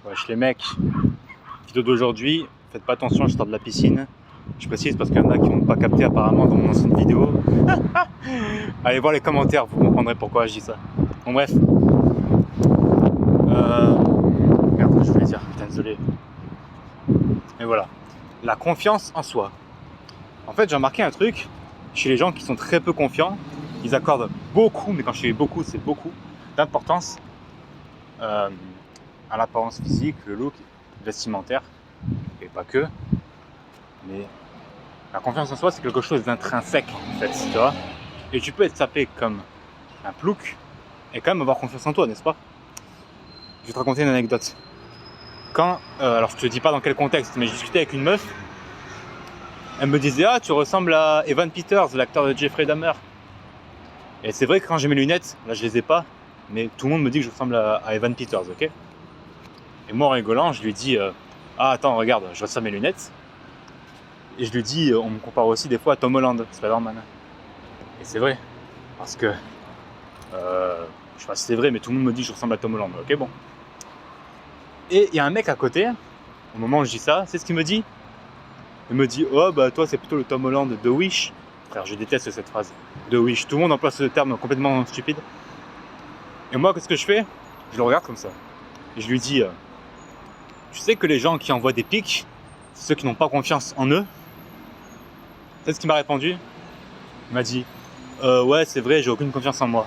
Wesh les mecs, vidéo d'aujourd'hui, faites pas attention, je sors de la piscine. Je précise parce qu'il y en a qui n'ont pas capté apparemment dans mon ancienne vidéo. Allez voir les commentaires, vous comprendrez pourquoi je dis ça. Bon bref. Merde, je voulais dire, putain désolé. Mais voilà, la confiance en soi. En fait j'ai remarqué un truc, chez les gens qui sont très peu confiants, ils accordent beaucoup, mais quand je dis beaucoup, c'est beaucoup, d'importance à l'apparence physique, le look vestimentaire, et pas que. Mais la confiance en soi, c'est quelque chose d'intrinsèque, en fait, tu vois. Et tu peux être sapé comme un plouc et quand même avoir confiance en toi, n'est-ce pas? Je vais te raconter une anecdote. Alors je te dis pas dans quel contexte, mais je discutais avec une meuf. Elle me disait, ah, tu ressembles à Evan Peters, l'acteur de Jeffrey Dahmer. Et c'est vrai que quand j'ai mes lunettes, là je les ai pas, mais tout le monde me dit que je ressemble à Evan Peters, ok? Et moi en rigolant, je lui dis, ah attends, regarde, je ressors mes lunettes. Et je lui dis, on me compare aussi des fois à Tom Holland, Spider-Man. Et c'est vrai, parce que, je sais pas si c'est vrai, mais tout le monde me dit que je ressemble à Tom Holland, ok bon. Et il y a un mec à côté, au moment où je dis ça, c'est ce qu'il me dit. Il me dit, oh bah toi c'est plutôt le Tom Holland de Wish. Frère, je déteste cette phrase, de Wish. Tout le monde emploie ce terme complètement stupide. Et moi, qu'est-ce que je fais? Je le regarde comme ça. Et je lui dis, tu sais que les gens qui envoient des pics, c'est ceux qui n'ont pas confiance en eux. C'est ce qu'il m'a répondu. Il m'a dit, ouais c'est vrai, j'ai aucune confiance en moi.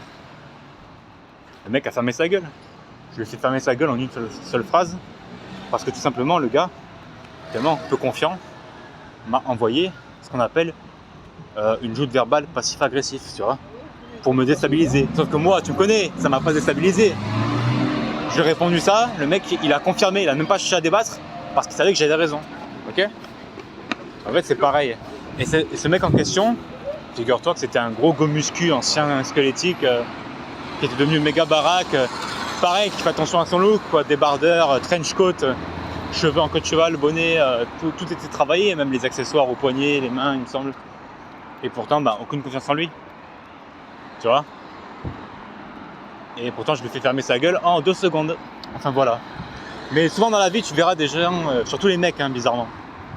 Le mec a fermé sa gueule. Je lui ai fait fermer sa gueule en une seule phrase. Parce que tout simplement, le gars, tellement peu confiant, m'a envoyé ce qu'on appelle une joute verbale passif-agressif, tu vois, pour me déstabiliser. Sauf que moi, tu me connais, ça m'a pas déstabilisé. J'ai répondu ça, le mec, il a confirmé, il a même pas cherché à débattre, parce qu'il savait que j'avais raison, ok? En fait, c'est pareil. Et ce mec en question, figure-toi que c'était un gros go muscu, ancien squelettique, qui était devenu méga baraque, pareil, qui fait attention à son look, quoi, débardeur, trench coat, cheveux en queue de cheval, bonnet, tout était travaillé, même les accessoires aux poignets, les mains, il me semble. Et pourtant, bah, aucune confiance en lui. Tu vois? Et pourtant, je lui fais fermer sa gueule en 2 secondes. Enfin, voilà. Mais souvent dans la vie, tu verras des gens, surtout les mecs, hein, bizarrement,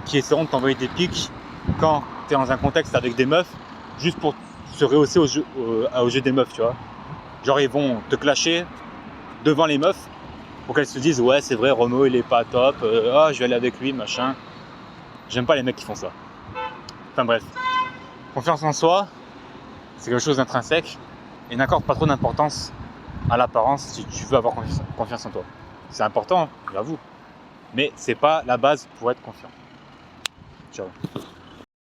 qui essaieront de t'envoyer des pics quand tu es dans un contexte avec des meufs, juste pour se rehausser au jeu des meufs, tu vois. Genre, ils vont te clasher devant les meufs pour qu'elles se disent, ouais, c'est vrai, Renaud, il est pas top, ah, je vais aller avec lui, machin. J'aime pas les mecs qui font ça. Enfin, bref. Confiance en soi, c'est quelque chose d'intrinsèque et n'accorde pas trop d'importance à l'apparence si tu veux avoir confiance en toi. C'est important, j'avoue, mais c'est pas la base pour être confiant. Ciao.